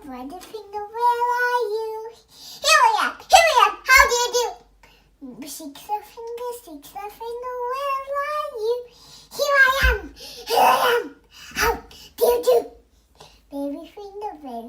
Brother finger, where are you? Here I am, how do you do? Six a finger, where are you? Here I am, how do you do? Baby finger, where